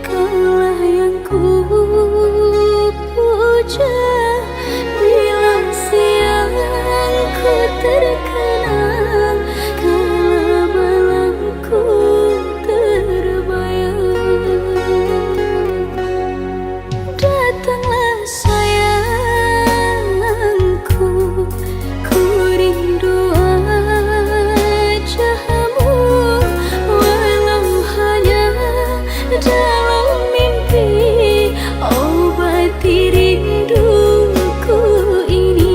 Kaulah yang ku puja bila siang ku terkenang, kala malamku terbayang. Datanglah sayangku, ku rindu wajahmu, walau hanya dalam mimpi. Obati rinduku ini.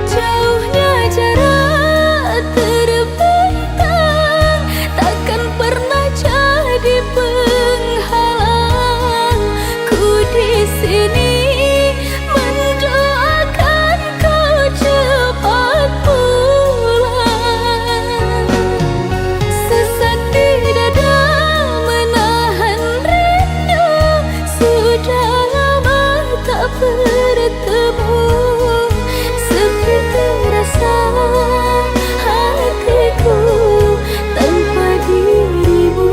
Jauhnya jarak terbentang, takkan pernah jadi penghalang. Ku di sini mendoakan kau cepat pulang. Sesak di dada menahan rindu, sudah lama tak bertemu. Sepi terasa hatiku tanpa dirimu.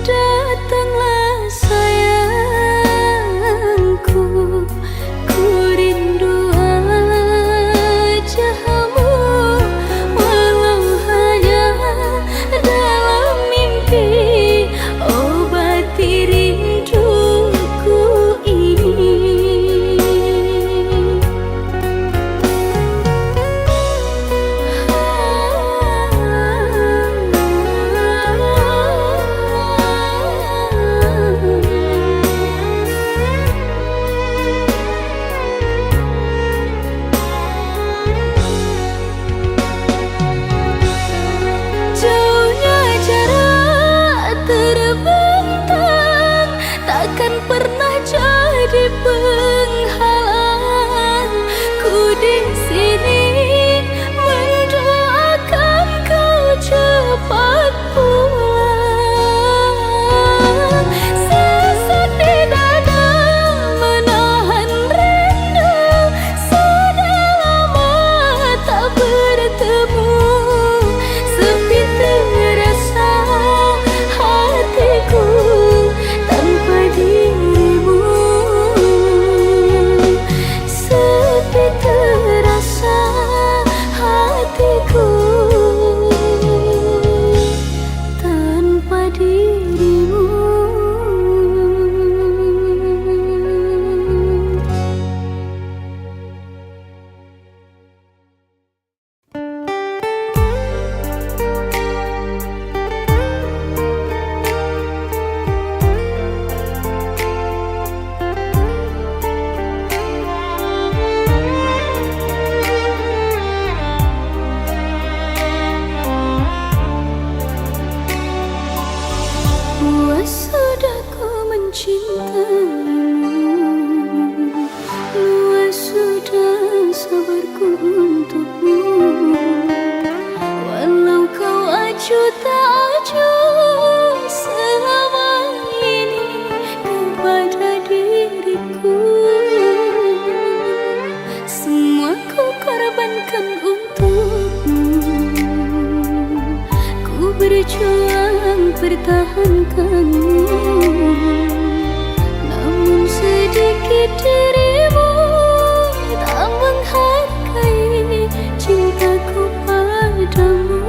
Datanglah sayangku, ku rindu wajahmu, walau hanya dalam mimpi. Obati rinduku ini. Jauhnya jarak terbentang, takkan pernah jadi penghalang. Ku di sini mendoakan kau cepat pulang. Sesak di dada menahan rindu, sudah lama tak bertemu. Sepi terasa hatiku tanpa dirimu. Sepi terasa hatiku tanpa dirimu. Luas sudah ku mencintaimu, luas sudah sabarku untukmu. Walau kau acuh tak acuh selama ini kepada diriku, semua ku korbankan untukmu. Ku berjuang pertahankanmu, namun sedikit dirimu tak menghargai cintaku padamu.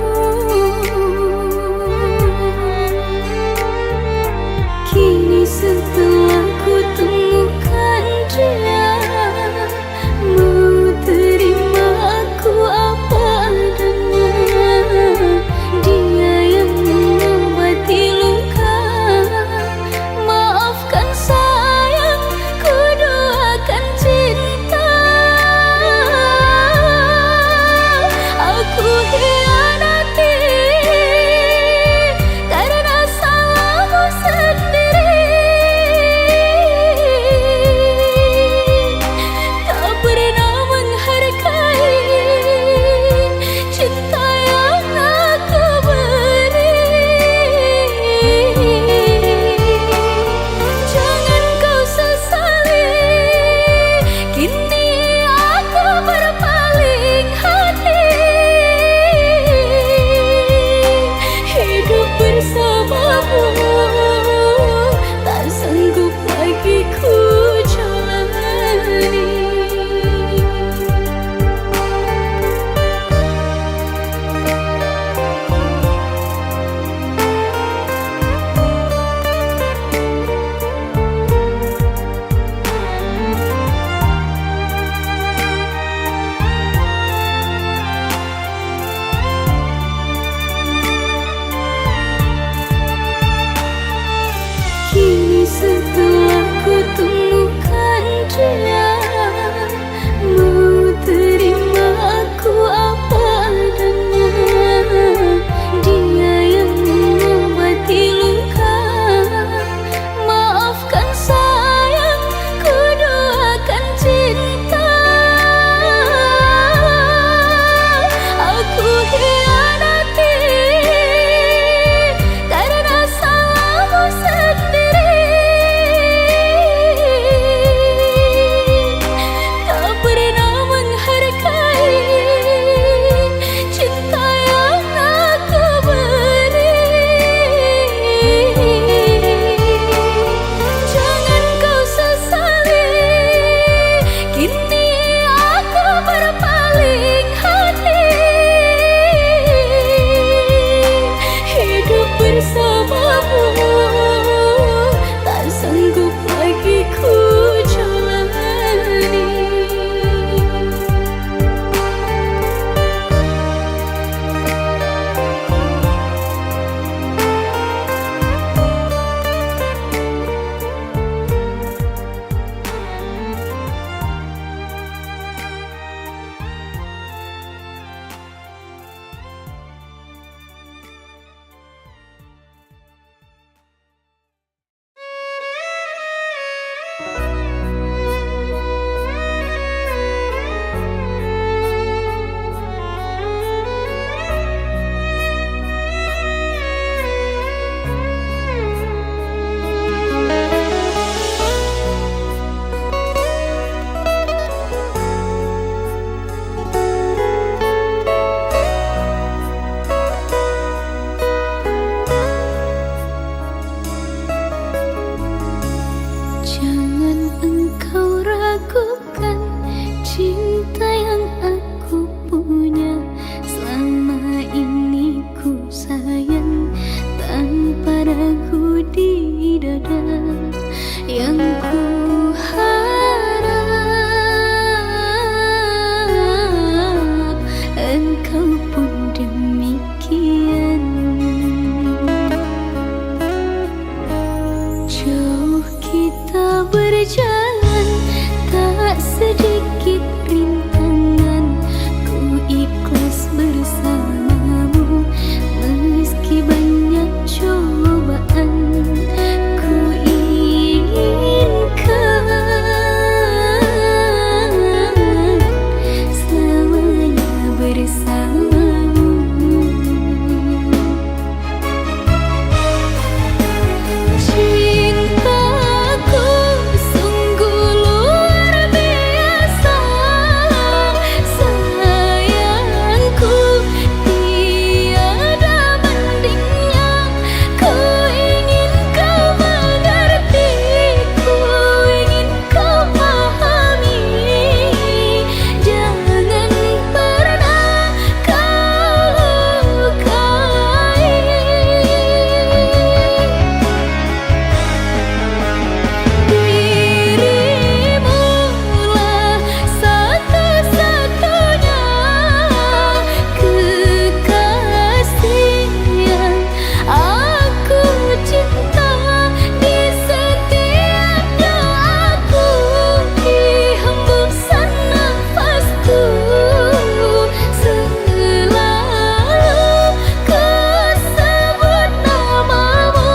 tiada yang ku harap, engkau pun demikian. Jauh kita berjalan, tak sedikit rintangan, ku ikhlas bersamamu meski banyak cobaan. Ku inginkan selamanya bersamamu. Cintaku sungguh luar biasa, sayangku tiada bandingnya. Ku ingin kau mengerti, ku ingin kau pahami, jangan pernah kau lukai. Dirimulah satu-satunya kekasih yang aku cinta. Di setiap doaku, di hembusan nafasku, selalu ku sebut namamu.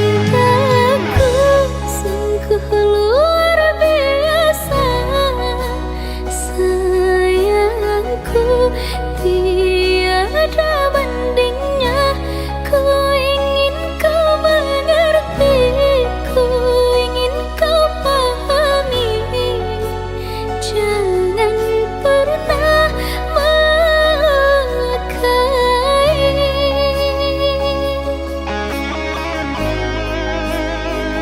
Cintaku sungguh luar biasa, sayangku tiada bandingnya. Ku ingin kau mengerti, ku ingin kau pahami, jangan pernah melukai.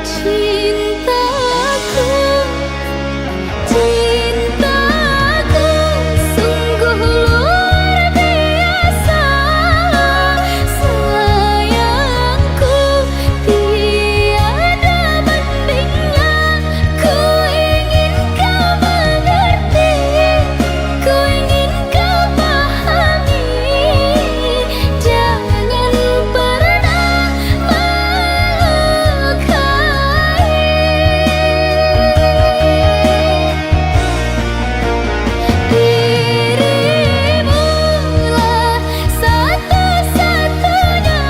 Cintaku, cintaku sungguh luar biasa, sayangku tiada bandingnya. Ku ingin kau mengerti, ku ingin kau pahami, jangan pernah melukai. Dirimulah satu-satunya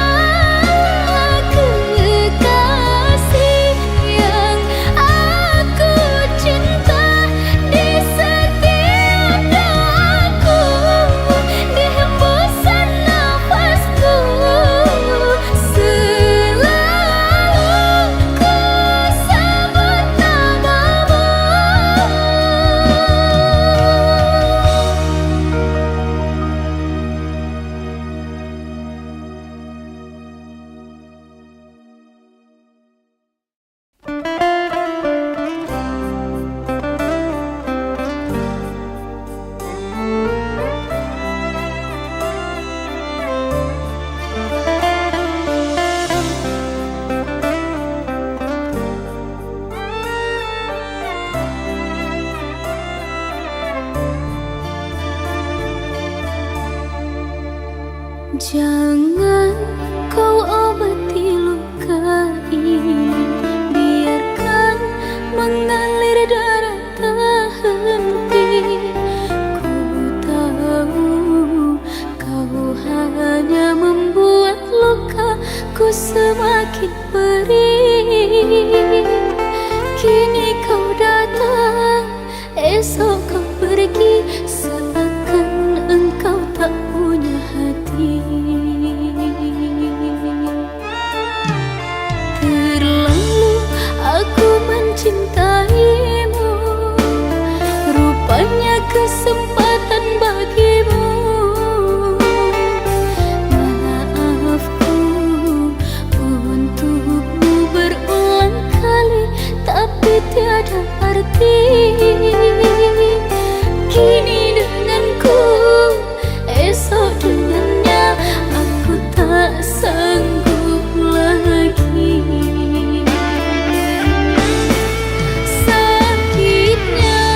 kekasih yang aku cinta. Di setiap doaku, di hembusan nafasku, selalu ku sebut namamu. Jangan kau obati luka ini, biarkan mengalir darah tak henti. Ku tahu kau hanya membuat lukaku semakin perih. Kini kau datang, esok kau pergi, seakan engkau kesempatan bagimu. Maafku untukmu berulang kali, tapi tiada arti. Kini denganku, esok dengannya, aku tak sanggup lagi. Sakitnya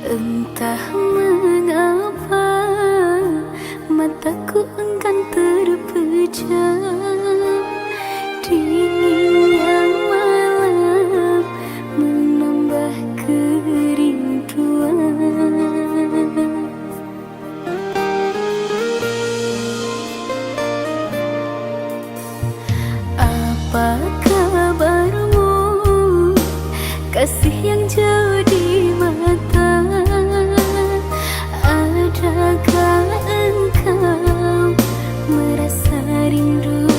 Entah mengapa mataku enggan terpejam, dinginnya malam menambah kerinduan. Apa kabarmu, kasih yang jauh di mata? Adakah engkau merasa rindu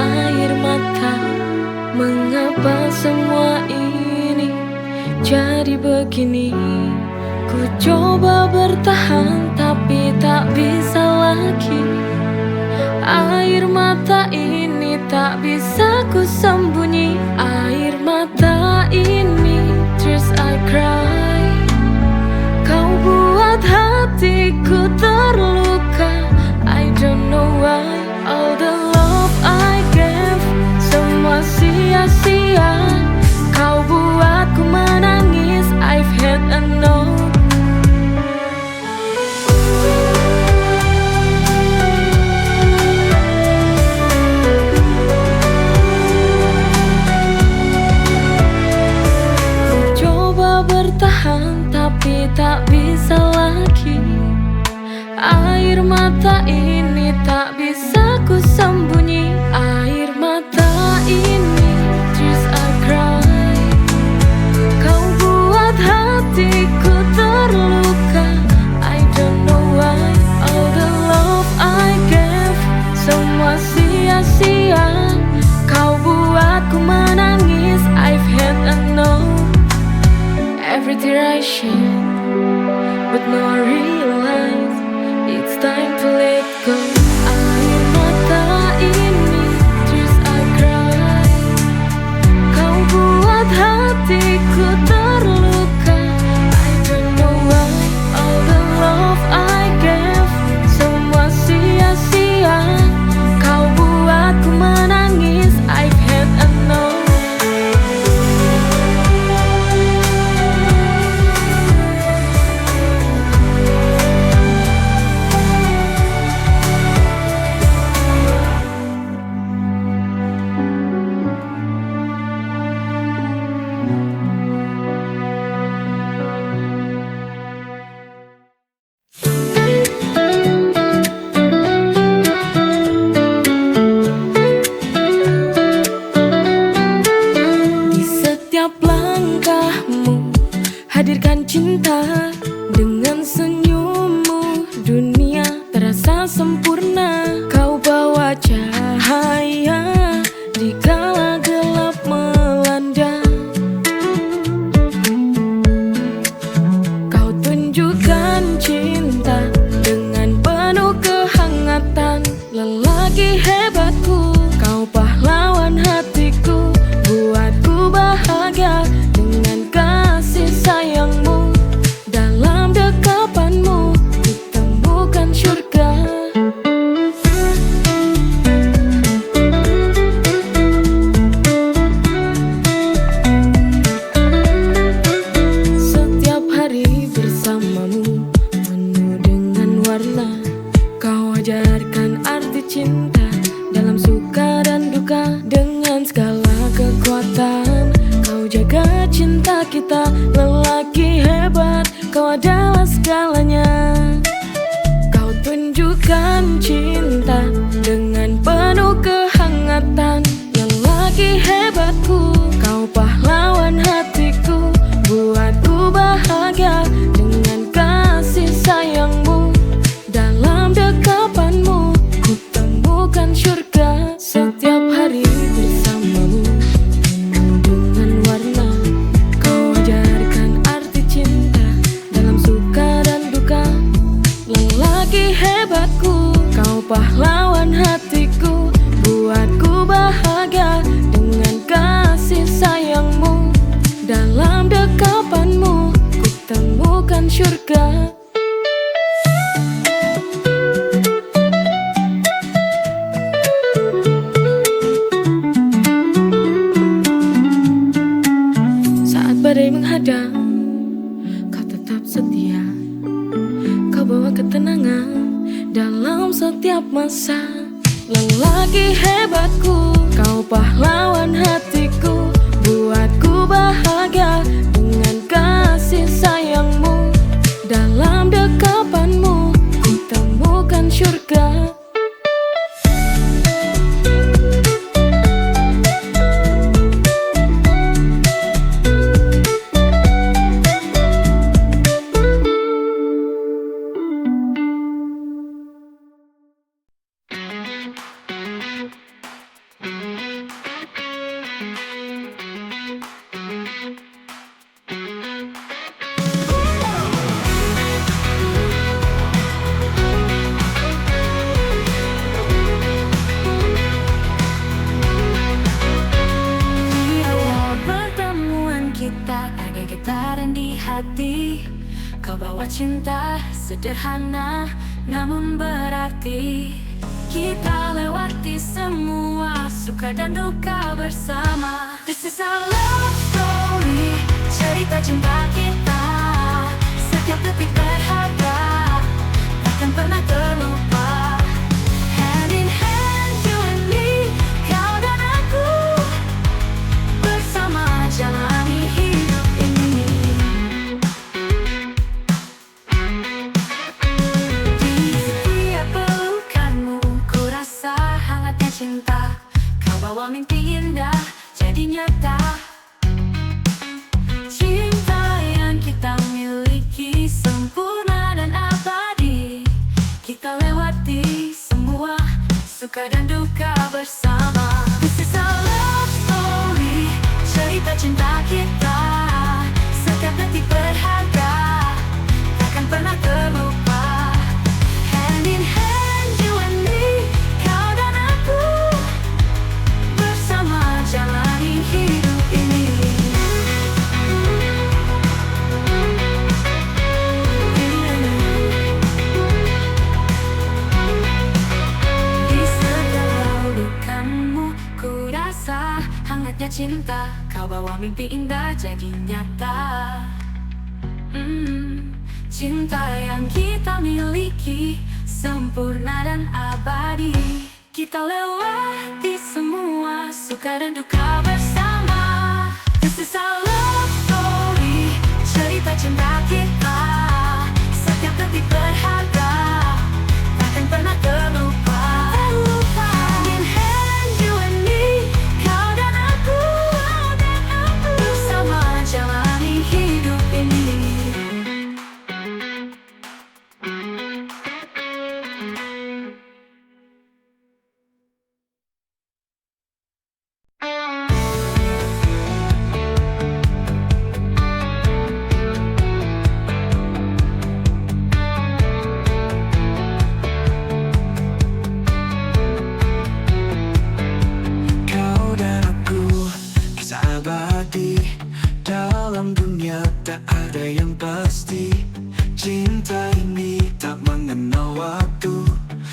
air mata. Mengapa semua ini jadi begini? Ku coba bertahan tapi tak bisa lagi. Air mata ini tak bisa ku sembunyi. Air mata ini, tears I cry. Kau buat hatiku terluka. I don't know why. All the love I gave semua sia-sia. Kau buatku menangis. I've had enough. Bertahan tapi tak bisa lagi. Air mata ini tak bisa ku sembunyi. Air mata ini, tears I cry. Kau buat hatiku terluka. I don't know why. All the love I gave semua sia-sia. Kau buatku menangis. I've had enough. Every tear I shed, but now I realize it's time to let go. Air mata ini, tears I cry. Kau buat hatiku terluka. I don't know why. All the love I gave semua sia-sia. Kau buatku menangis. I've had enough. Hadirkan cinta dengan senyummu. Dunia terasa sempurna. Kau bawa cahaya di kala gelap melanda. Kau tunjukkan cinta dengan penuh kehangatan. Lelaki hebatku, kau pahlawan hatiku. Buatku bahagia dengan kasih sayangmu. Dalam dekapanmu ku temukan surga. Setiap hari bersamamu penuh dengan warna. Kau ajarkan arti cinta dalam suka dan duka. Dengan segala kekuatan kau jaga cinta kita. Lelaki hebat, kau adalah segalanya. Kau tunjukkan cinta dengan penuh kehangatan. Lelaki hebatku, kau pahlawan hatiku. Buatku bahagia dengan kasih sayangmu. Dalam dekapanmu ku temukan surga. Setiap hari bersamamu penuh dengan warna. Kau ajarkan arti cinta dalam suka dan duka. Lelaki hebatku, kau pahlawan hatiku. Buatku bahagia dengan kasih sayangmu. Dalam dekapanmu ku temukan surga. Badai menghadang, kau tetap setia. Kau bawa ketenangan dalam setiap masa. Lelaki hebatku, kau pahlawan hatiku. Buatku bahagia dengan kasih sayangmu. Dalam dekapanmu ku temukan surga. hati. Kau bawa cinta sederhana namun berarti. Kita lewati semua suka dan duka bersama. This is our love story, cerita cinta kita. Setiap detik berharga, takkan pernah terlupa. Hand in hand, you and me, kau dan aku, bersama jalani hidup ini. Di setiap pelukanmu, ku rasa hangatnya cinta. Kau bawa mimpi indah jadi nyata. Cinta yang kita miliki sempurna dan abadi. Kita lewati semua suka dan duka bersama. This is our love story, cerita cinta kita. Setiap detik berharga, takkan pernah terlupa. Hand in hand, you and me, kau dan aku, bersama jalani hidup ini. Di segala lukamu, ku rasa hangatnya cinta. Kau bawa mimpi indah jadi nyata. Cinta yang kita miliki sempurna dan abadi. Kita lewati semua suka dan duka bersama. This is our love story, cerita cinta kita. Setiap detik berharga, takkan pernah terlupa. Hand in hand, you and me, kau dan aku, bersama jalani hidup ini. Kau dan aku, kisah abadi. Dalam dunia tak ada yang pasti. Cinta ini tak mengenal waktu,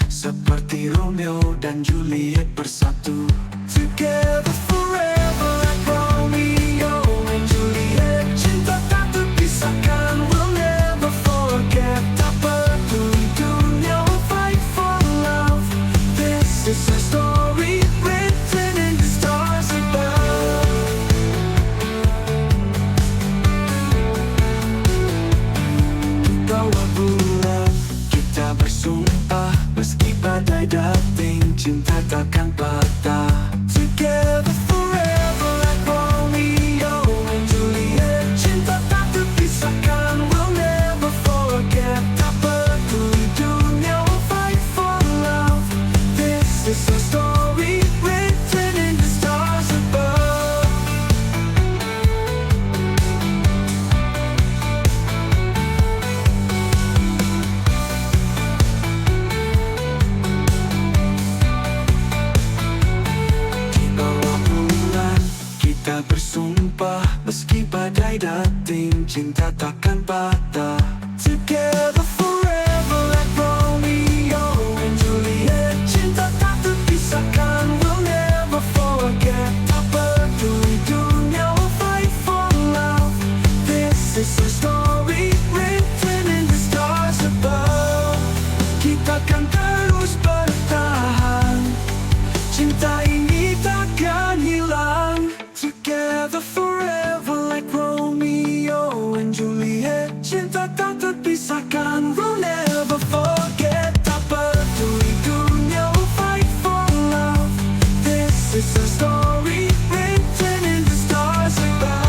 seperti Romeo dan Juliet bersatu. Together forever like Romeo and Juliet. Cinta tak terpisahkan, we'll never forget. Tak peduli dunia, we'll fight for love. This is a story written in the stars above. Di bawah bulan kita bersumpah, meski badai dating, cinta takkan patah. Together forever like Romeo and Juliet. Cinta tak terpisahkan, we'll never forget. Tak peduli dunia, we'll fight for love. This is a story written in the stars above. Di bawah bulan kita bersumpah, meski badai dating, cinta takkan patah. Together forever like Romeo and Juliet. Cinta tak terpisahkan, we'll never forget. Tak peduli dunia, we'll fight for love. This is a story written in the stars above. Kita kan terus bertahan, cinta ini takkan hilang. Together forever like Romeo and Juliet. Cinta tak terpisahkan, we'll never forget. Tak peduli dunia, we'll fight for love. This is a story written in the stars above.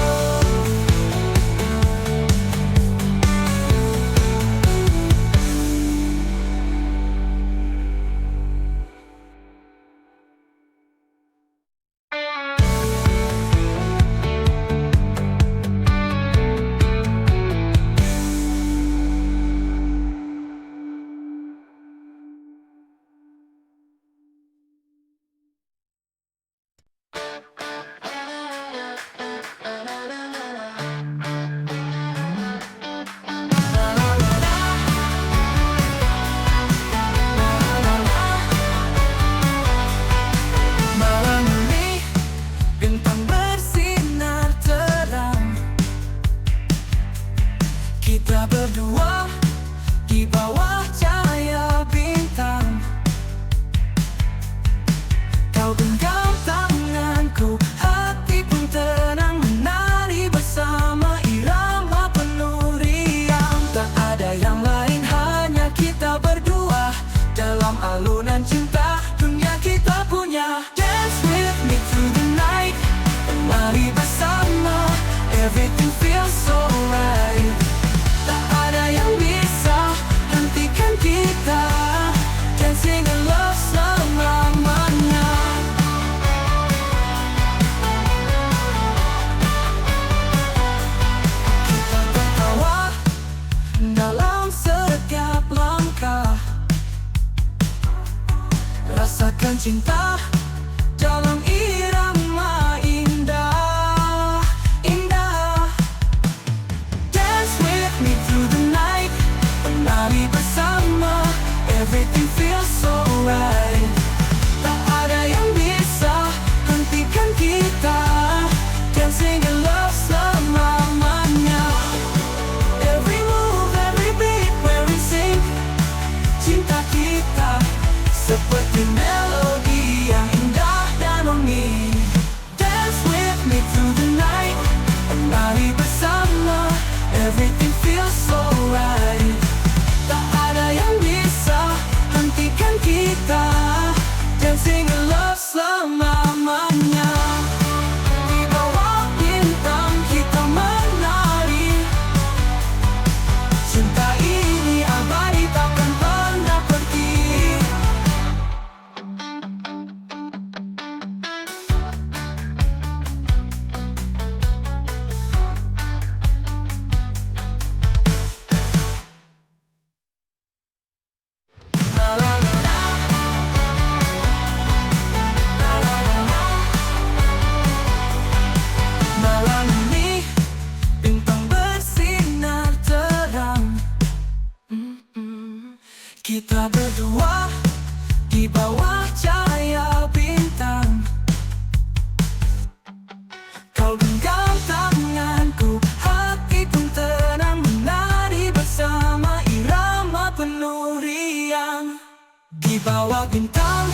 Di bawah bintang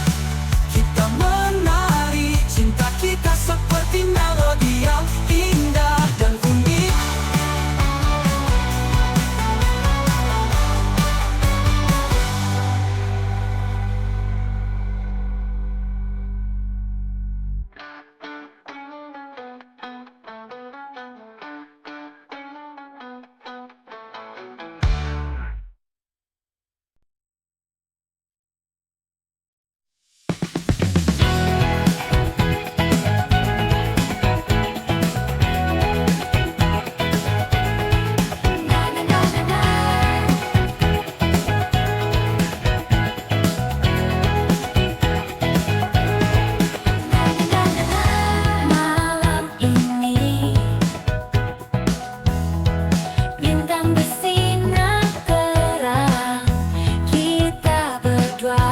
kita menari, cinta kita seperti melodi yang indah dan unik. Malam ini bintang bersinar terang, kita berdua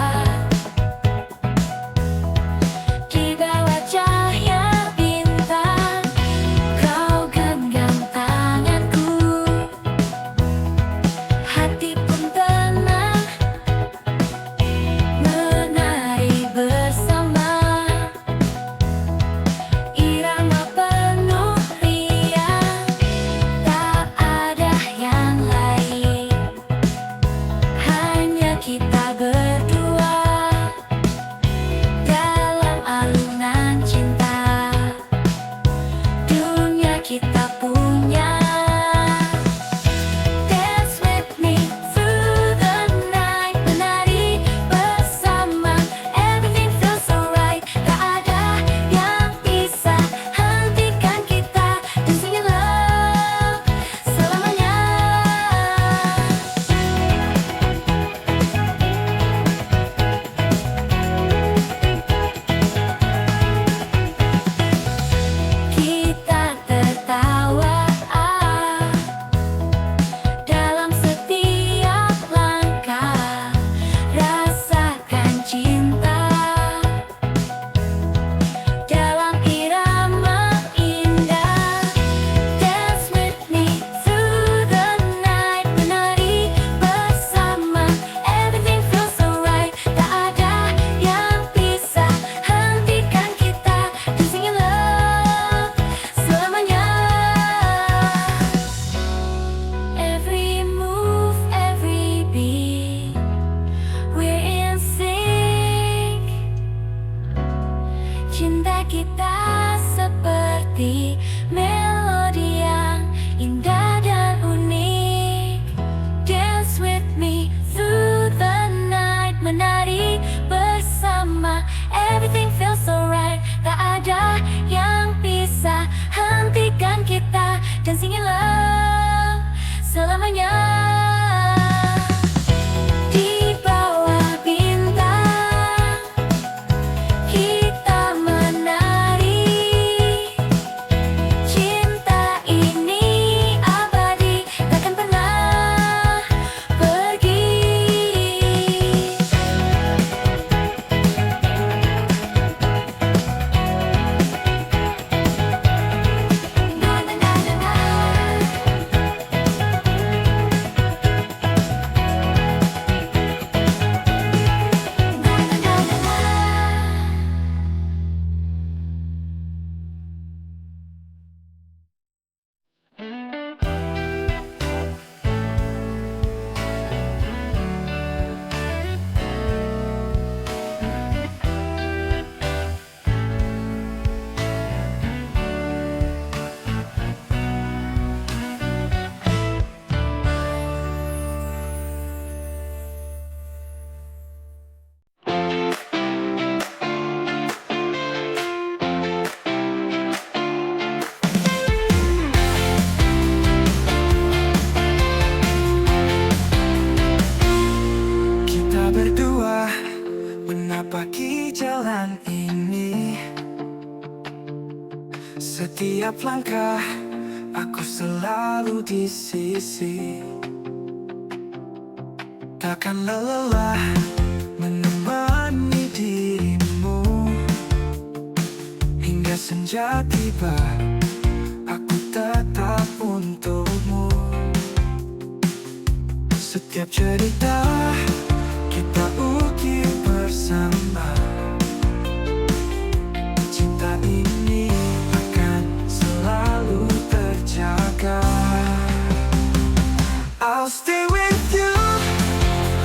di bawah cahaya bintang. Kau genggam tanganku, hati pun tenang, menari bersama. Irama penuh riang, tak ada yang lain, hanya kita berdua dalam alunan cinta. Dunia kita punya. Dance with me through the night, menari bersama. Everything feels so right, tak ada yang bisa hentikan kita. Dancing in love selamanya. Kita tertawa dalam setiap langkah, rasakan cinta dalam irama indah. Dance with me through the night, menari bersama. Everything feels so right, tak ada yang bisa hentikan kita. Dancing in love selamanya. Every move, every beat, we're in sync. Cinta kita seperti melodi yang indah dan unik. Dance with me through the night, menari bersama. Everything feels so right, tak ada yang bisa hentikan kita. Dancing in love selamanya. Di bawah bintang kita menari, cinta ini abadi, takkan pernah pergi. Na na na na na. Na na na na na. Kita berdua menapaki jalan ini. Setiap langkah aku selalu di sisi. Takkan lelah menemani dirimu hingga senja tiba. Aku tetap untukmu. Setiap cerita kita ukir bersama. Cinta ini akan selalu terjaga. I'll stay with you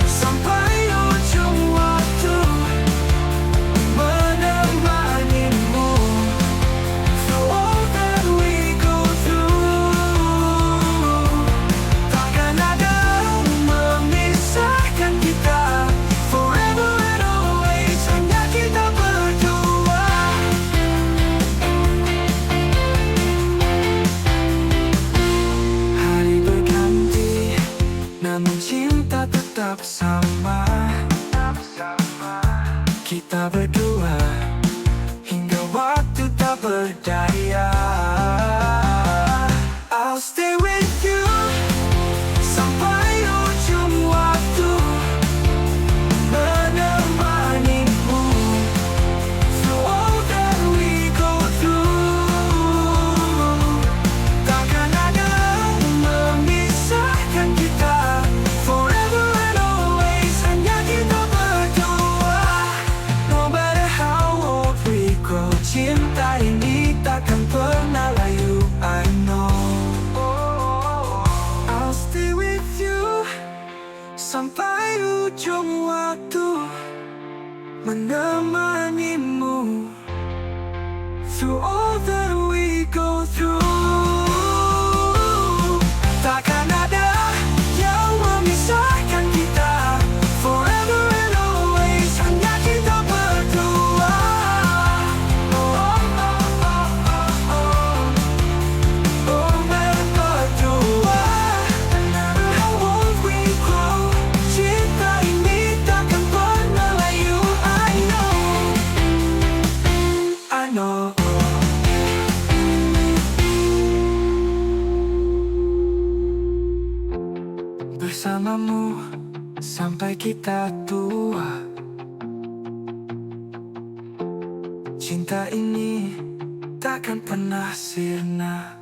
sampai ujung waktu, menemanimu through all that we go through. Takkan ada memisahkan kita, forever and always hanya kita berdua. Hari berganti, namun cinta tetap sama. Kita berdua hingga waktu tak berdaya. I'll stay with you sampai ujung waktu, menemanimu through all that we go through. Takkan ada memisahkan kita, forever and always hanya kita berdua. No matter how old we grow, cinta ini takkan pernah layu, I know. I'll stay with you sampai ujung waktu, menemanimu through all that we go through. Takkan ada yang memisahkan kita, forever and always hanya kita berdua. Berdua. How old we grow, cinta ini takkan pernah layu, I know. I know. Bersamamu sampai kita tua. Cinta ini takkan pernah sirna.